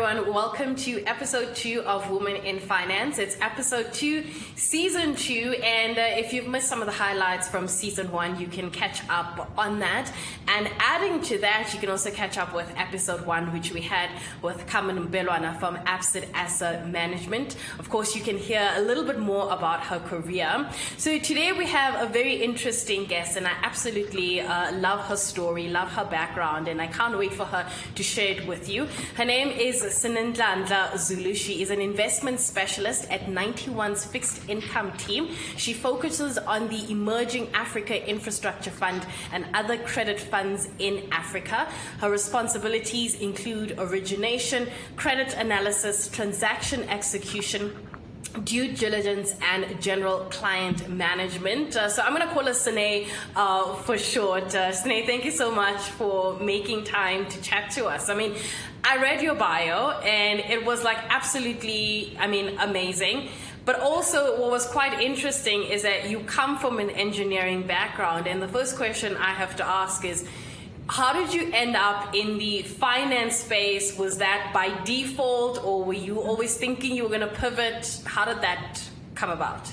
everyone. Welcome to episode 2 of Women in Finance. It's episode 2, season 2, and if you've missed some of the highlights from season 1, you can catch up on that. And adding to that, you can also catch up with episode 1, which we had with Sinenhlanhla from Absid Asset Management. Of course, you can hear a little bit more about her career. So today we have a very interesting guest, and I absolutely love her story, love her background, and I can't wait for her to share it with you. Her name is Sinenhlanhla Zulu. She is an investment specialist at 91's fixed income team. She focuses on the Emerging Africa Infrastructure Fund and other credit funds in Africa. Her responsibilities include origination, credit analysis, transaction execution, due diligence, and general client management. So I'm going to call her Sine for short. Sine, thank you so much for making time to chat to us. I mean, I read your bio and it was like absolutely, amazing. But also what was quite interesting is that you come from an engineering background. And the first question I have to ask is, how did you end up in the finance space? Was that by default, or were you always thinking you were going to pivot? How did that come about?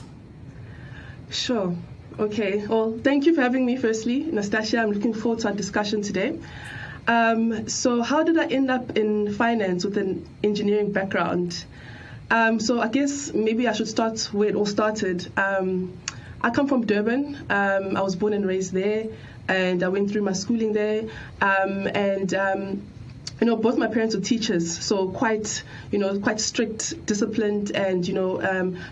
Sure. Okay. Well, thank you for having me, firstly. Nastasia, I'm looking forward to our discussion today. So how did I end up in finance with an engineering background? So I guess maybe I should start where it all started. I come from Durban. I was born and raised there, and I went through my schooling there. Both my parents were teachers, so quite strict, disciplined, and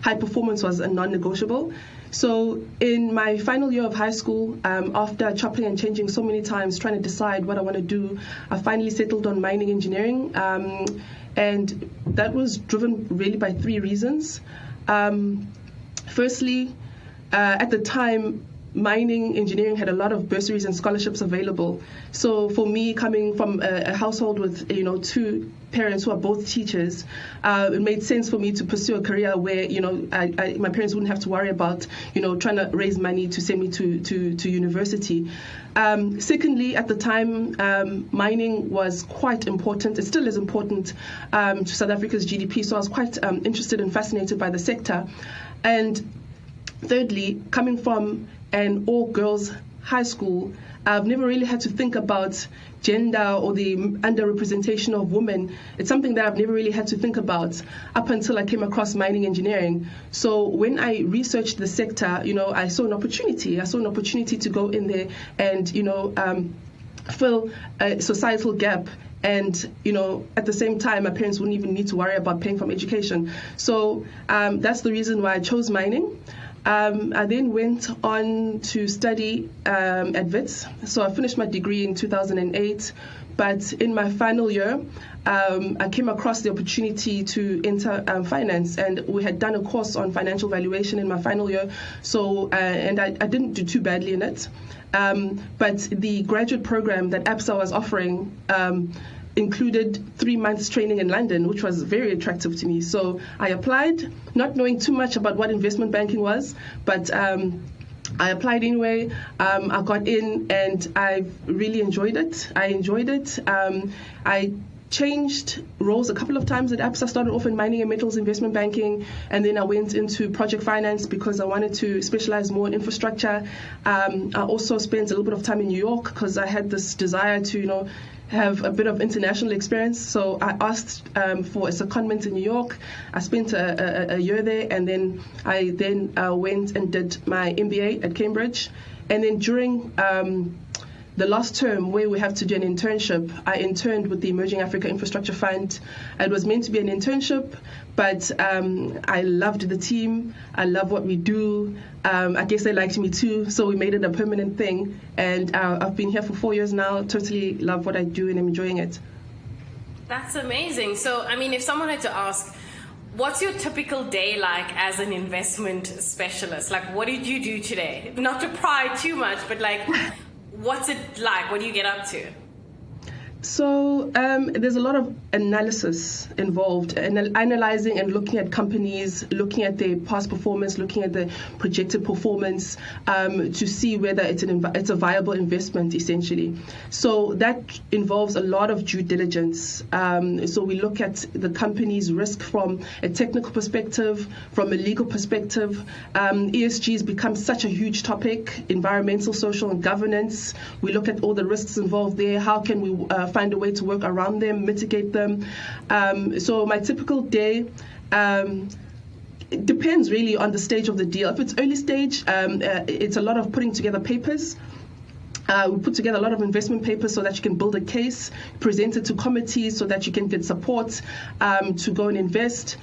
high performance was a non-negotiable. So in my final year of high school, after chopping and changing so many times, trying to decide what I want to do, I finally settled on mining engineering, and that was driven really by 3 reasons. Firstly, at the time, mining engineering had a lot of bursaries and scholarships available. So for me, coming from a household with 2 parents who are both teachers, it made sense for me to pursue a career where my parents wouldn't have to worry about trying to raise money to send me to university. Secondly, at the time, mining was quite important. It still is important to South Africa's GDP. So I was quite interested and fascinated by the sector. And thirdly, coming from an all-girls high school, I've never really had to think about gender or the underrepresentation of women. It's something that I've never really had to think about up until I came across mining engineering. So when I researched the sector, I saw an opportunity. I saw an opportunity to go in there and, fill a societal gap. And, at the same time, my parents wouldn't even need to worry about paying for education. So that's the reason why I chose mining. I then went on to study at Wits. So I finished my degree in 2008. But in my final year, I came across the opportunity to enter finance. And we had done a course on financial valuation in my final year. So, and I didn't do too badly in it. But the graduate program that ABSA was offering included 3 months training in London, which was very attractive to me. So I applied, not knowing too much about what investment banking was, but I applied anyway. I got in, and I really enjoyed it. I changed roles a couple of times at ABSA. I started off in mining and metals investment banking, and then I went into project finance because I wanted to specialize more in infrastructure. I also spent a little bit of time in New York because I had this desire to, have a bit of international experience. So I asked for a secondment in New York. I spent a year there, and then I went and did my MBA at Cambridge. And then during the last term, where we have to do an internship, I interned with the Emerging Africa Infrastructure Fund. It was meant to be an internship, but I loved the team. I love what we do. I guess they liked me too, so we made it a permanent thing. And I've been here for 4 years now. Totally love what I do, and I'm enjoying it. That's amazing. So, if someone had to ask, what's your typical day like as an investment specialist? Like, what did you do today? Not to pry too much, but what's it like? What do you get up to? So there's a lot of analysis involved, and analyzing and looking at companies, looking at their past performance, looking at the projected performance to see whether it's a viable investment, essentially. So that involves a lot of due diligence. So we look at the company's risk from a technical perspective, from a legal perspective. ESG has become such a huge topic: environmental, social, and governance. We look at all the risks involved there. How can we find a way to work around them, mitigate them? So my typical day it depends really on the stage of the deal. If it's early stage, it's a lot of putting together papers. We put together a lot of investment papers so that you can build a case, present it to committees so that you can get support to go and invest.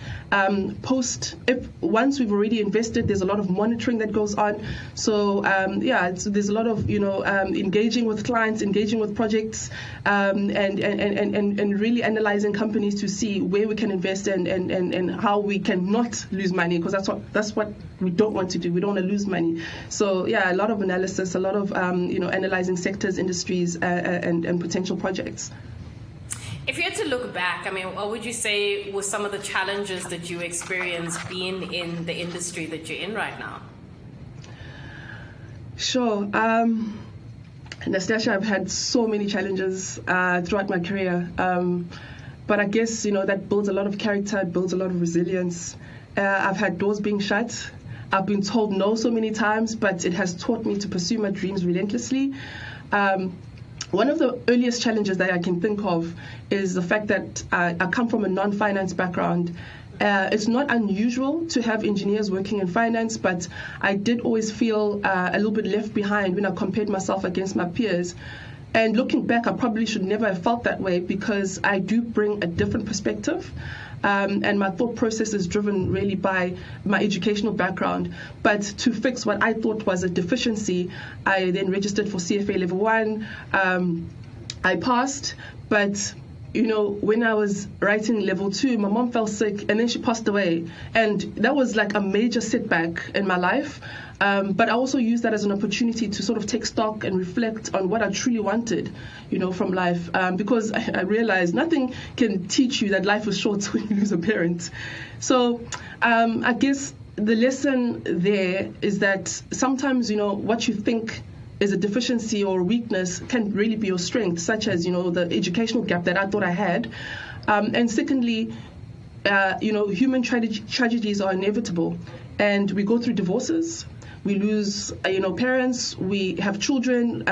Once we've already invested, there's a lot of monitoring that goes on. So there's a lot of engaging with clients, engaging with projects, and really analyzing companies to see where we can invest and how we can not lose money, because that's what we don't want to do. We don't want to lose money. So a lot of analysis, a lot of analyzing sectors, industries, and potential projects. If you had to look back, what would you say were some of the challenges that you experienced being in the industry that you're in right now? Sure. Nastasia, I've had so many challenges throughout my career. But I guess, that builds a lot of character, it builds a lot of resilience. I've had doors being shut. I've been told no so many times, but it has taught me to pursue my dreams relentlessly. One of the earliest challenges that I can think of is the fact that I come from a non-finance background. It's not unusual to have engineers working in finance, but I did always feel a little bit left behind when I compared myself against my peers. And looking back, I probably should never have felt that way, because I do bring a different perspective. And my thought process is driven really by my educational background. But to fix what I thought was a deficiency, I then registered for CFA Level 1. I passed, but when I was writing Level 2, my mom fell sick and then she passed away. And that was like a major setback in my life. But I also used that as an opportunity to sort of take stock and reflect on what I truly wanted, from life. Because I realized nothing can teach you that life is short when you lose a parent. So I guess the lesson there is that sometimes, what you think is a deficiency or weakness can really be your strength, such as, the educational gap that I thought I had. And secondly, human tragedies are inevitable, and we go through divorces. We lose, parents. We have children.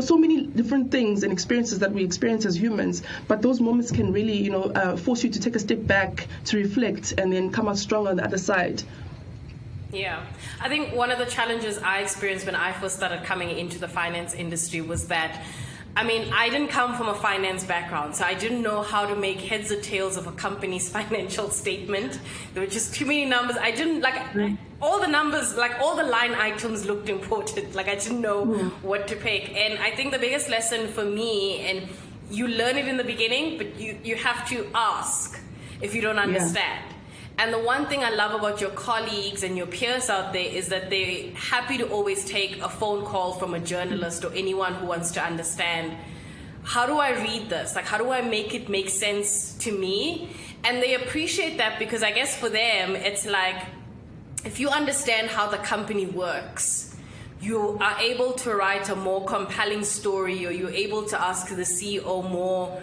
So many different things and experiences that we experience as humans. But those moments can really, force you to take a step back, to reflect, and then come out strong on the other side. Yeah, I think one of the challenges I experienced when I first started coming into the finance industry was that, I didn't come from a finance background, so I didn't know how to make heads or tails of a company's financial statement. There were just too many numbers. I didn't all the numbers, all the line items looked important. I didn't know what to pick. And I think the biggest lesson for me, and you learn it in the beginning, but you have to ask if you don't understand. Yeah. And the one thing I love about your colleagues and your peers out there is that they're happy to always take a phone call from a journalist or anyone who wants to understand, how do I read this? How do I make it make sense to me? And they appreciate that, because I guess for them, it's if you understand how the company works, you are able to write a more compelling story, or you're able to ask the CEO more,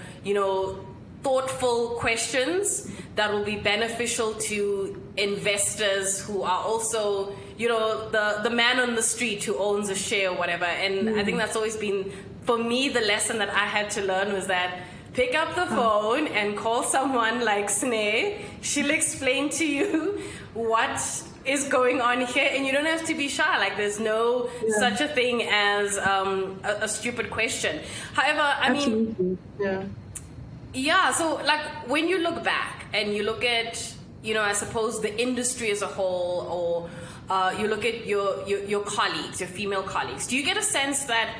thoughtful questions that will be beneficial to investors who are also, the man on the street who owns a share or whatever. And I think that's always been, for me, the lesson that I had to learn was that pick up the phone and call someone like Sine. She'll explain to you what is going on here, and you don't have to be shy. There's no such a thing as a stupid question. However, Absolutely. Yeah, so when you look back and you look at, I suppose the industry as a whole, or you look at your colleagues, your female colleagues, do you get a sense that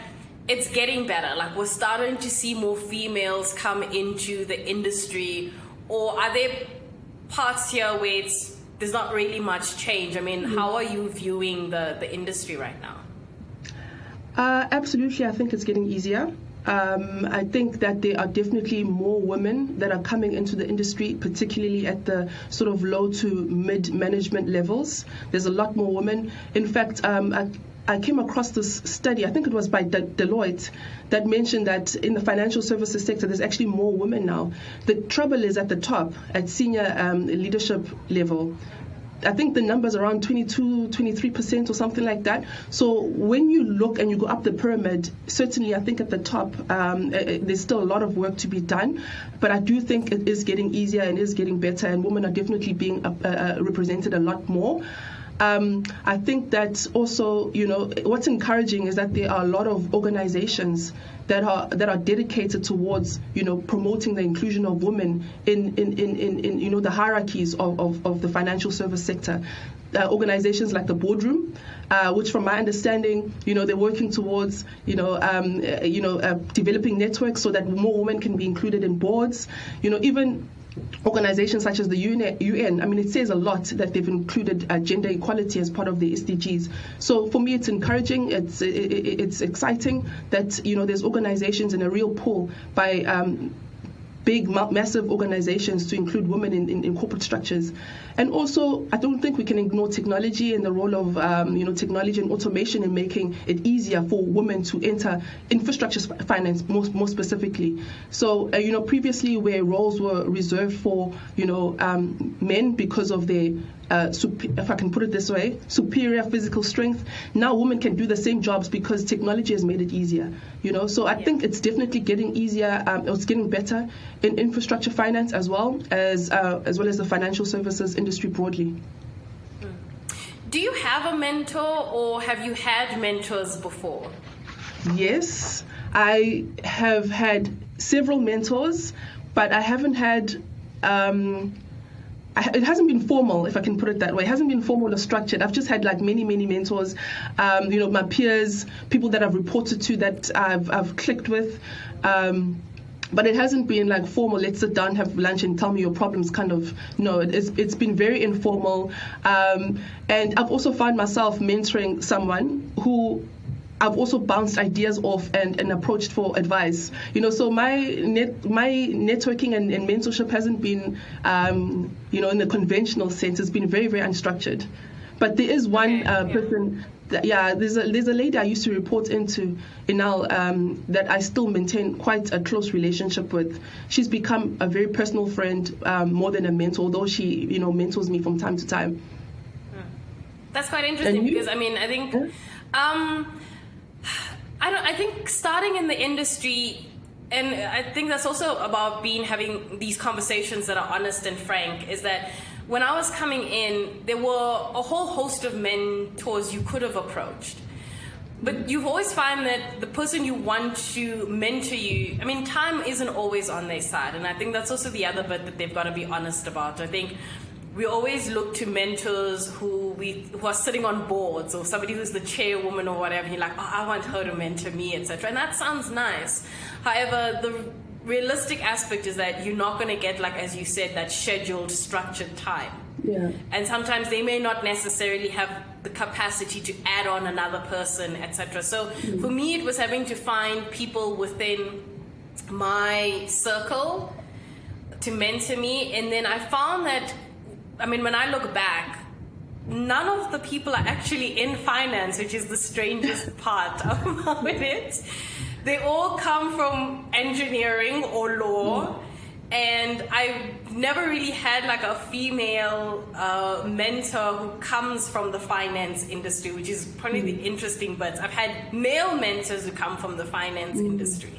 it's getting better? We're starting to see more females come into the industry, or are there parts here where there's not really much change? How are you viewing the industry right now? Absolutely, I think it's getting easier. I think that there are definitely more women that are coming into the industry, particularly at the sort of low to mid management levels. There's a lot more women. In fact, I came across this study, I think it was by Deloitte, that mentioned that in the financial services sector, there's actually more women now. The trouble is at the top, at senior leadership level. I think the number's around 22, 23% or something like that. So when you look and you go up the pyramid, certainly I think at the top, there's still a lot of work to be done. But I do think it is getting easier and is getting better, and women are definitely being represented a lot more. I think that also, what's encouraging is that there are a lot of organizations that are dedicated towards, promoting the inclusion of women in the hierarchies of the financial service sector. Organizations like the Boardroom, which from my understanding, they're working towards, developing networks so that more women can be included in boards, even organizations such as the UN, I mean, it says a lot that they've included gender equality as part of the SDGs. So for me, it's encouraging. It's exciting that there's organizations in a real pull by big, massive organizations to include women in corporate structures. And also, I don't think we can ignore technology and the role of technology and automation in making it easier for women to enter infrastructure finance, more specifically. So, previously where roles were reserved for, men because of their, if I can put it this way, superior physical strength, now women can do the same jobs because technology has made it easier. So I think it's definitely getting easier. It's getting better in infrastructure finance as well as the financial services industry broadly. Do you have a mentor, or have you had mentors before? Yes, I have had several mentors, but I haven't had. It hasn't been formal, if I can put it that way. It hasn't been formal or structured. I've just had many mentors, my peers, people that I've reported to that I've clicked with. But it hasn't been formal, let's sit down, have lunch and tell me your problems kind of. No, it's been very informal. And I've also found myself mentoring someone who I've also bounced ideas off and approached for advice. So my networking and mentorship hasn't been, in the conventional sense. It's been very, very unstructured. But there is one person. There's a lady I used to report into that I still maintain quite a close relationship with. She's become a very personal friend, more than a mentor, although she, mentors me from time to time. That's quite interesting because I think. I think starting in the industry, and I think that's also about having these conversations that are honest and frank, is that when I was coming in, there were a whole host of mentors you could have approached. But you've always found that the person you want to mentor you, time isn't always on their side. And I think that's also the other bit that they've got to be honest about. I think we always look to mentors who are sitting on boards, or somebody who's the chairwoman or whatever. You're like, I want her to mentor me, etc. And that sounds nice. However, the realistic aspect is that you're not going to get, as you said, that scheduled, structured time. Yeah. And sometimes they may not necessarily have the capacity to add on another person, etc. So for me, it was having to find people within my circle to mentor me. And then I found that, when I look back, none of the people are actually in finance, which is the strangest part about it. They all come from engineering or law, and I've never really had a female mentor who comes from the finance industry, which is probably the interesting bit. I've had male mentors who come from the finance industry.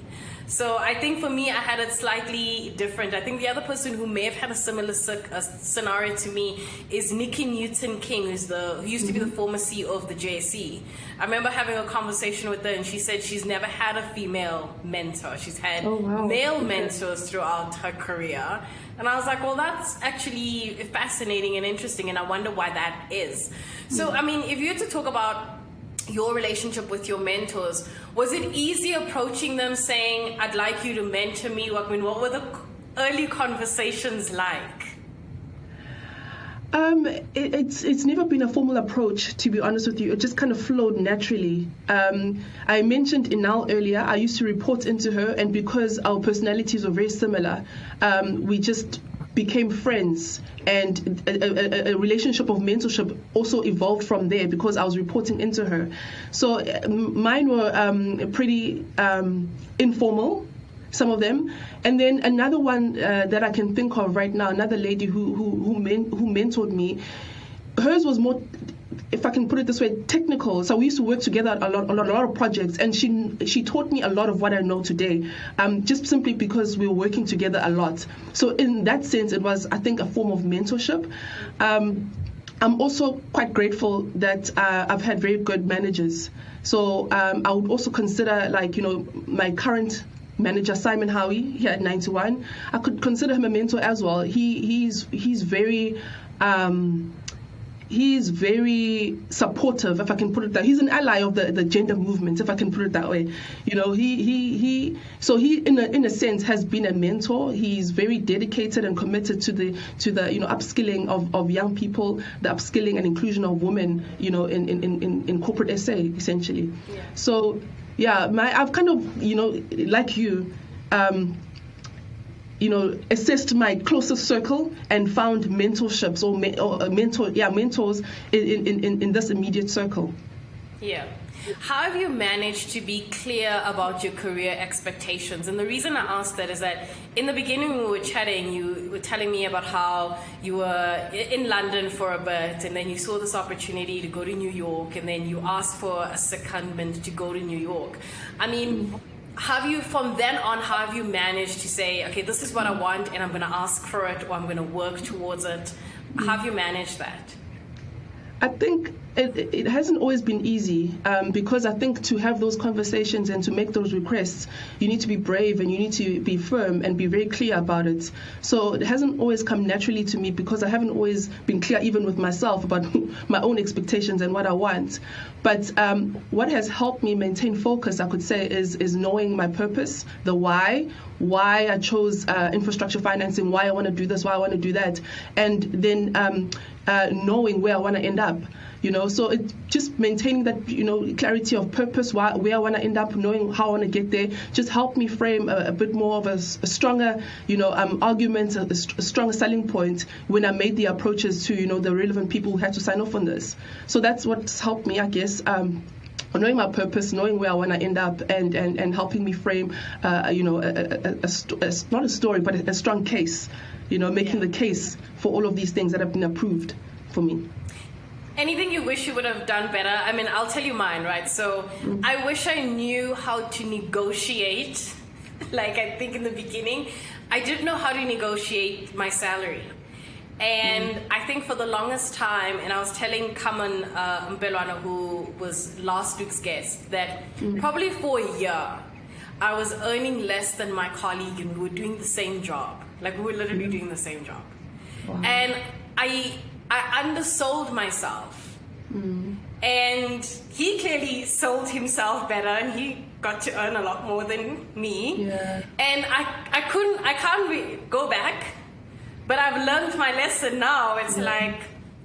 So I think for me, I had it slightly different. I think the other person who may have had a similar scenario to me is Nikki Newton-King, who used to be the former CEO of the JSE. I remember having a conversation with her, and she said she's never had a female mentor. She's had male mentors throughout her career. And I was like, well, that's actually fascinating and interesting, and I wonder why that is. So, if you had to talk about your relationship with your mentors, was it easy approaching them saying, I'd like you to mentor me? What were the early conversations like? It's never been a formal approach, to be honest with you. It just kind of flowed naturally. I mentioned Inal earlier. I used to report into her, and because our personalities were very similar, we just became friends, and a relationship of mentorship also evolved from there because I was reporting into her. So mine were pretty informal, some of them. And then another one that I can think of right now, another lady who mentored me, hers was more, if I can put it this way, technical. So we used to work together a lot of projects, and she taught me a lot of what I know today, just simply because we were working together a lot. So in that sense, it was, I think, a form of mentorship. I'm also quite grateful that I've had very good managers. So I would also consider, my current manager, Simon Howie, here at 91. I could consider him a mentor as well. He's very supportive, if I can put it that. He's an ally of the gender movement, if I can put it that way. He in a sense has been a mentor. He's very dedicated and committed to the upskilling of young people, the upskilling and inclusion of women, in corporate SA essentially. Yeah. So yeah, I've kind of, like you, assessed my closest circle and found mentorships mentors in this immediate circle. Yeah. How have you managed to be clear about your career expectations? And the reason I asked that is that in the beginning when we were chatting, you were telling me about how you were in London for a bit, and then you saw this opportunity to go to New York, and then you asked for a secondment to go to New York. I mean, from then on, how have you managed to say, okay, this is what I want, and I'm going to ask for it, or I'm going to work towards it? How have you managed that? I think it hasn't always been easy, because I think to have those conversations and to make those requests, you need to be brave and you need to be firm and be very clear about it. So it hasn't always come naturally to me because I haven't always been clear even with myself about my own expectations and what I want. But what has helped me maintain focus, I could say, is knowing my purpose, the why I chose infrastructure financing, why I want to do this, why I want to do that, and then knowing where I want to end up. So it's just maintaining that, clarity of purpose, where I want to end up, knowing how I want to get there, just helped me frame a bit more of a stronger, argument, a stronger selling point when I made the approaches to, the relevant people who had to sign off on this. So that's what's helped me, I guess, knowing my purpose, knowing where I want to end up, and helping me frame, not a story, but a strong case, making the case for all of these things that have been approved for me. Anything you wish you would have done better? I mean, I'll tell you mine, right? So I wish I knew how to negotiate. I think in the beginning, I didn't know how to negotiate my salary. And I think for the longest time, and I was telling Kaman Mbelwana, who was last week's guest, that probably for a year, I was earning less than my colleague, and we were doing the same job. We were literally doing the same job. Wow. And I undersold myself. And he clearly sold himself better, and he got to earn a lot more than me. Yeah. And I can't go back, but I've learned my lesson now. It's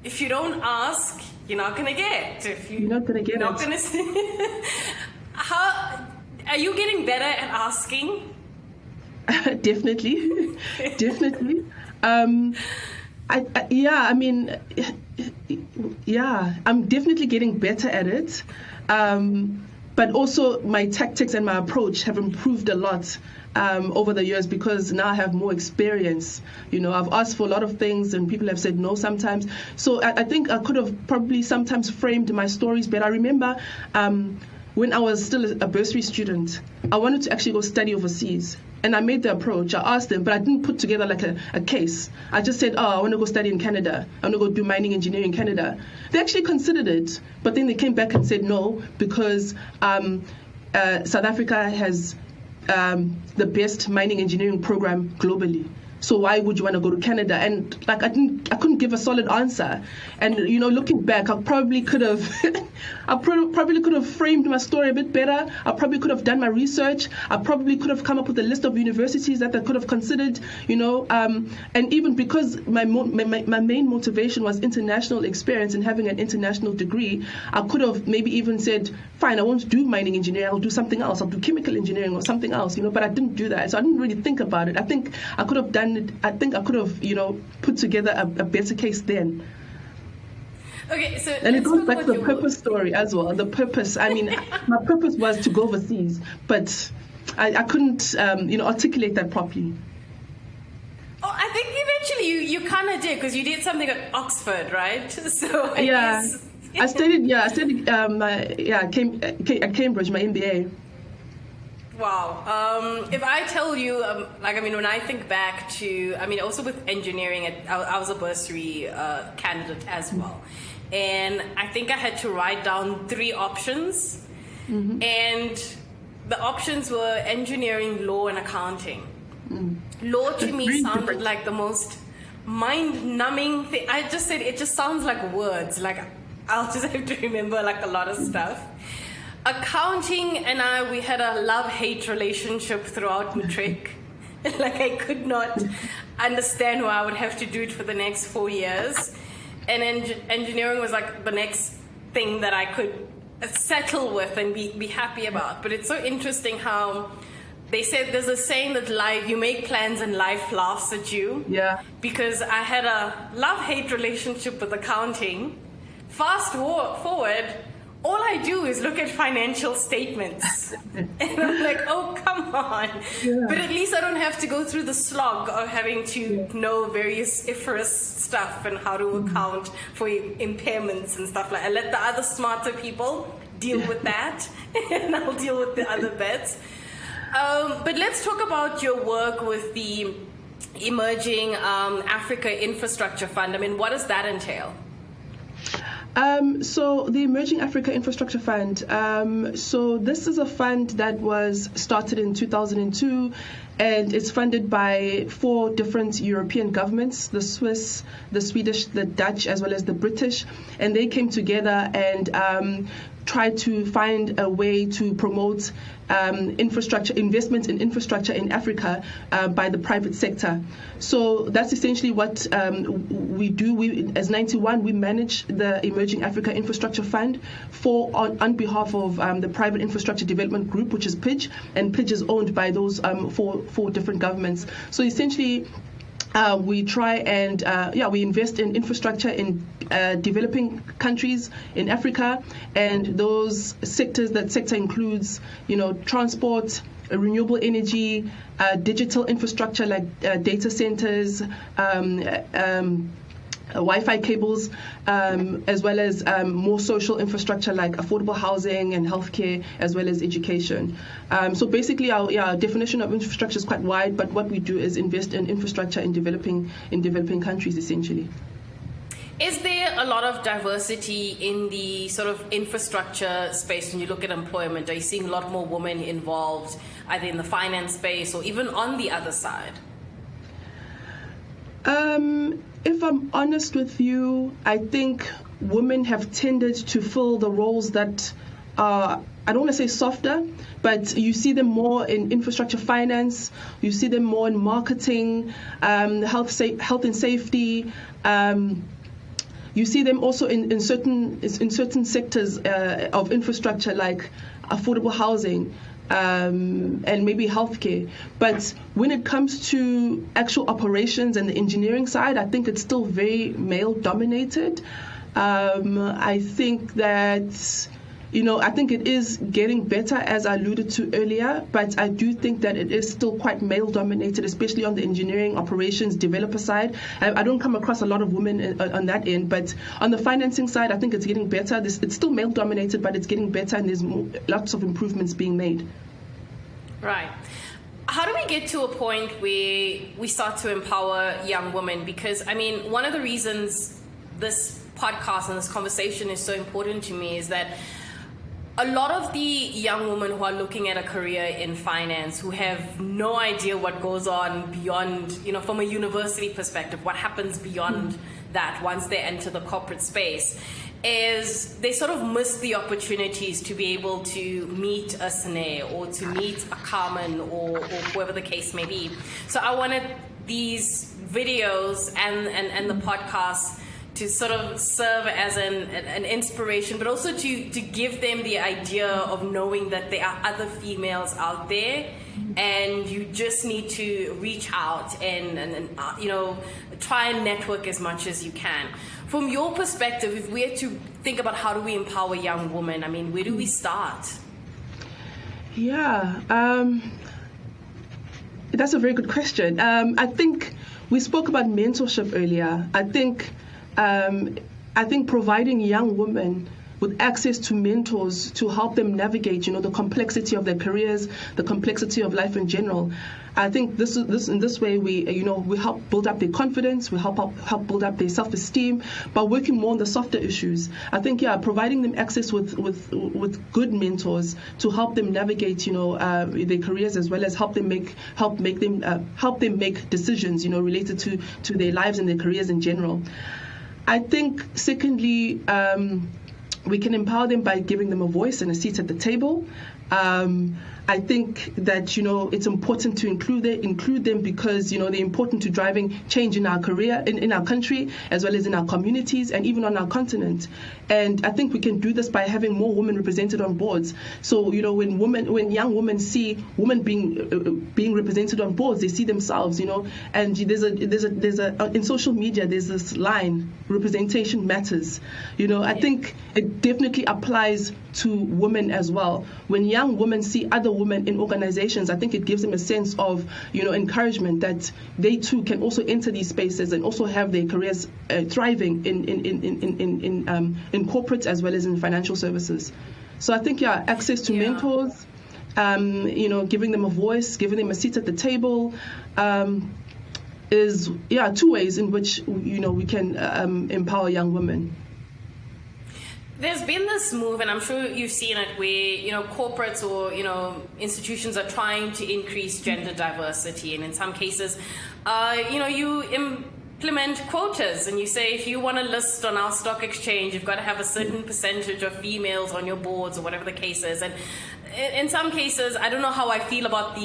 if you don't ask, you're not going to get. You're not going to get it. How are you getting better at asking? Definitely. I'm definitely getting better at it. But also my tactics and my approach have improved a lot over the years because now I have more experience. I've asked for a lot of things and people have said no sometimes. So I think I could have probably sometimes framed my stories better. I remember when I was still a bursary student, I wanted to actually go study overseas. And I made the approach. I asked them, but I didn't put together a case. I just said, I want to go study in Canada. I want to go do mining engineering in Canada. They actually considered it, but then they came back and said no, because South Africa has the best mining engineering program globally. so why would you want to go to Canada? And like I couldn't give a solid answer. And looking back, I probably could have framed my story a bit better. I probably could have done my research. I probably could have come up with a list of universities that I could have considered. And even because my main motivation was international experience and having an international degree, I could have maybe even said, fine, I won't do mining engineering. I'll do something else. I'll do chemical engineering or something else. But I didn't do that. So I didn't really think about it. I think I could have done it. I think I could have, put together a better case then. Okay, so and it goes back to the purpose story as well. The purpose. I mean, my purpose was to go overseas, but I couldn't, articulate that properly. Oh, I think eventually you kind of did, because you did something at Oxford, right? So I guess. I studied at Cambridge, my MBA. Wow. If I tell you, when I think back to, also with engineering, I was a bursary candidate as well. And I think I had to write down 3 options. Mm-hmm. And the options were engineering, law, and accounting. Mm. Law to me sounded like the most mind-numbing thing. I just said it just sounds like words. Like I'll just have to remember a lot of stuff. Accounting and we had a love-hate relationship throughout matric. I could not understand why I would have to do it for the next 4 years. And engineering was the next thing that I could settle with and be happy about. But it's so interesting how they said there's a saying that you make plans and life laughs at you. Yeah. Because I had a love-hate relationship with accounting. Fast forward, all I do is look at financial statements. And I'm like, oh, come on. Yeah. But at least I don't have to go through the slog of having to know various IFRS stuff and how to account for impairments and stuff I let the other smarter people deal with that, and I'll deal with the other bits. But let's talk about your work with the Emerging Africa Infrastructure Fund. What does that entail? So the Emerging Africa Infrastructure Fund, so this is a fund that was started in 2002, and it's funded by 4 different European governments, the Swiss, the Swedish, the Dutch, as well as the British, and they came together and tried to find a way to promote investment in infrastructure in Africa by the private sector. So that's essentially what we do. As 91, we manage the Emerging Africa Infrastructure Fund on behalf of the Private Infrastructure Development Group, which is PIDG, and PIDG is owned by those four different governments. So essentially, we try and we invest in infrastructure in developing countries in Africa, and those sectors, that sector includes, transport, renewable energy, digital infrastructure like data centers, Wi-Fi cables, as well as more social infrastructure like affordable housing and healthcare, as well as education. So basically, our definition of infrastructure is quite wide, but what we do is invest in infrastructure in developing countries, essentially. Is there a lot of diversity in the sort of infrastructure space when you look at employment? Are you seeing a lot more women involved, either in the finance space or even on the other side? If I'm honest with you, I think women have tended to fill the roles that are, I don't want to say softer, but you see them more in infrastructure finance, you see them more in marketing, health and safety. You see them also in certain sectors of infrastructure like affordable housing. And maybe healthcare. But when it comes to actual operations and the engineering side, I think it's still very male dominated. I think that, I think it is getting better, as I alluded to earlier, but I do think that it is still quite male dominated, especially on the engineering operations developer side. I don't come across a lot of women on that end, but on the financing side, I think it's getting better. It's still male dominated, but it's getting better, and there's lots of improvements being made. Right. How do we get to a point where we start to empower young women? Because, one of the reasons this podcast and this conversation is so important to me is that a lot of the young women who are looking at a career in finance, who have no idea what goes on beyond, from a university perspective, what happens beyond that once they enter the corporate space, is they sort of miss the opportunities to be able to meet a Sine or to meet a Carmen or whoever the case may be. So I wanted these videos and the podcast to sort of serve as an inspiration, but also to give them the idea of knowing that there are other females out there, and you just need to reach out and try and network as much as you can. From your perspective, if we had to think about how do we empower young women, I mean, where do we start? Yeah, that's a very good question. I think we spoke about mentorship earlier. I think providing young women with access to mentors to help them navigate, the complexity of their careers, the complexity of life in general. I think this in this way we help build up their confidence, we help build up their self-esteem by working more on the softer issues. I think providing them access with good mentors to help them navigate, their careers, as well as help them make decisions, related to their lives and their careers in general. I think, secondly, we can empower them by giving them a voice and a seat at the table. I think that, it's important to include them because, they're important to driving change in our career, in our country, as well as in our communities and even on our continent. And I think we can do this by having more women represented on boards. So, when young women see women being represented on boards, they see themselves, and there's a in social media, there's this line, representation matters. I think it definitely applies to women as well. When young women see other women in organizations, I think it gives them a sense of, encouragement that they too can also enter these spaces and also have their careers thriving in corporate as well as in financial services. So I think, access to mentors, giving them a voice, giving them a seat at the table, is two ways in which, we can empower young women. There's been this move, and I'm sure you've seen it, where corporates or institutions are trying to increase gender diversity, and in some cases, you implement quotas, and you say if you want to list on our stock exchange, you've got to have a certain percentage of females on your boards or whatever the case is. And in some cases, I don't know how I feel about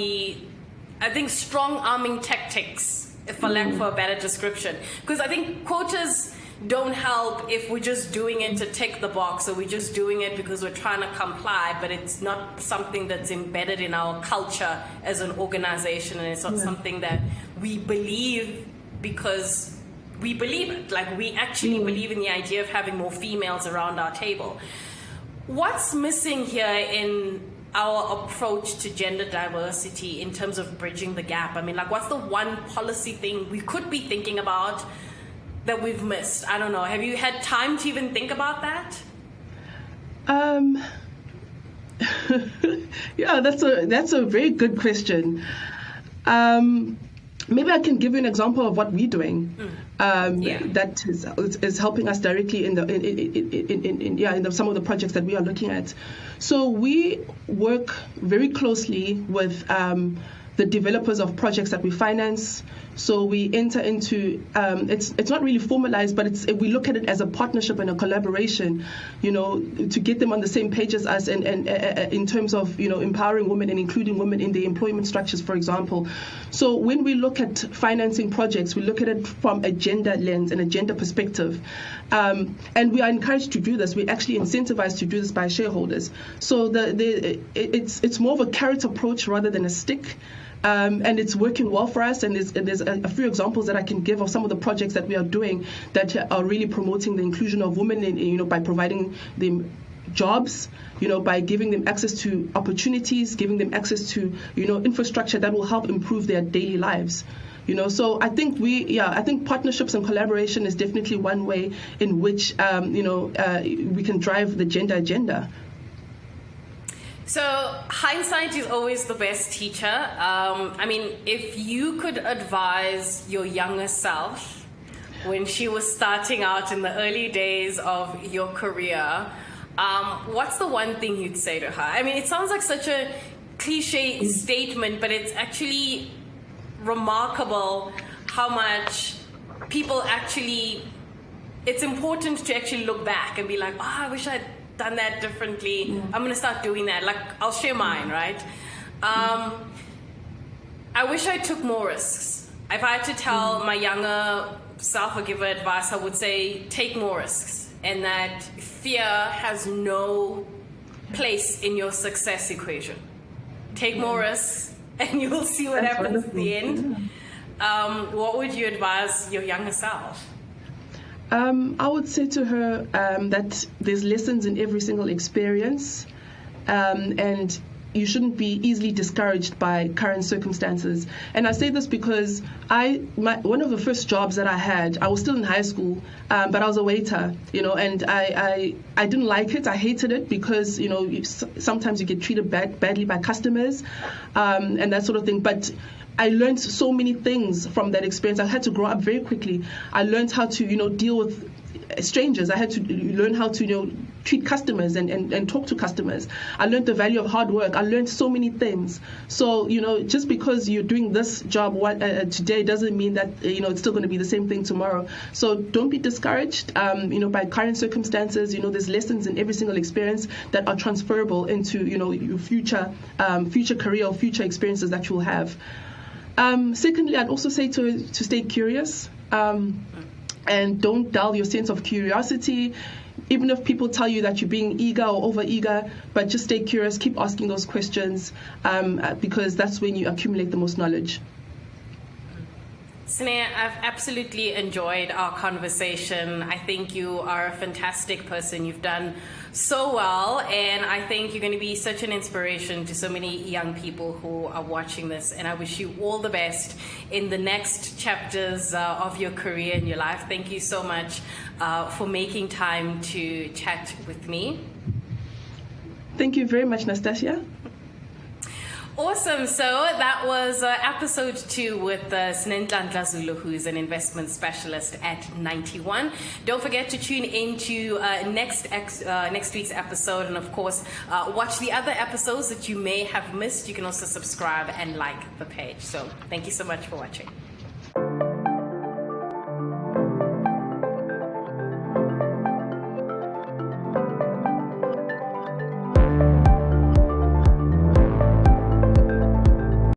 strong arming tactics, for lack of a better description, because I think quotas don't help if we're just doing it to tick the box, or we're just doing it because we're trying to comply, but it's not something that's embedded in our culture as an organization, and it's not something that we believe because we believe it. Like, we actually believe in the idea of having more females around our table. What's missing here in our approach to gender diversity in terms of bridging the gap? I mean, what's the one policy thing we could be thinking about that we've missed? I don't know. Have you had time to even think about that? That's a very good question. Maybe I can give you an example of what we're doing that is helping us directly in some of the projects that we are looking at. So we work very closely with the developers of projects that we finance. So we enter into, it's not really formalized, but we look at it as a partnership and a collaboration, to get them on the same page as us, and in terms of, empowering women and including women in the employment structures, for example. So when we look at financing projects, we look at it from a gender lens and a gender perspective. And we are encouraged to do this. We're actually incentivized to do this by shareholders. So it's more of a carrot approach rather than a stick. And it's working well for us, and there's a few examples that I can give of some of the projects that we are doing that are really promoting the inclusion of women, by providing them jobs, by giving them access to opportunities, giving them access to, infrastructure that will help improve their daily lives. So I think I think partnerships and collaboration is definitely one way in which, we can drive the gender agenda. So hindsight is always the best teacher. If you could advise your younger self when she was starting out in the early days of your career, what's the one thing you'd say to her? I mean, it sounds like such a cliche statement, but it's actually remarkable how much people actually, it's important to actually look back and be like, oh, I wish I'd done that differently. I'm going to start doing that. Like, I'll share mine, right? I wish I took more risks. If I had to tell my younger self or give her advice, I would say take more risks, and that fear has no place in your success equation. Take more risks and you'll see what happens at the end. What would you advise your younger self? I would say to her that there's lessons in every single experience, and you shouldn't be easily discouraged by current circumstances. And I say this because one of the first jobs that I had, I was still in high school, but I was a waiter, and I didn't like it. I hated it because, sometimes you get treated badly by customers, and that sort of thing. But I learned so many things from that experience. I had to grow up very quickly. I learned how to, deal with strangers. I had to learn how to, treat customers and talk to customers. I learned the value of hard work. I learned so many things. So, just because you're doing this job today doesn't mean that, it's still going to be the same thing tomorrow. So don't be discouraged, by current circumstances. There's lessons in every single experience that are transferable into, your future career or future experiences that you'll have. Secondly, I'd also say to stay curious, and don't dull your sense of curiosity. Even if people tell you that you're being eager or over-eager, but just stay curious, keep asking those questions, because that's when you accumulate the most knowledge. Sinenhlanhla, I've absolutely enjoyed our conversation. I think you are a fantastic person. You've done so well, and I think you're going to be such an inspiration to so many young people who are watching this, and I wish you all the best in the next chapters of your career and your life. Thank you so much for making time to chat with me. Thank you very much, Nastasia. Awesome. So that was episode 2 with Sinenhlanhla Zulu, who is an investment specialist at 91. Don't forget to tune into next week's episode, and of course, watch the other episodes that you may have missed. You can also subscribe and like the page. So thank you so much for watching.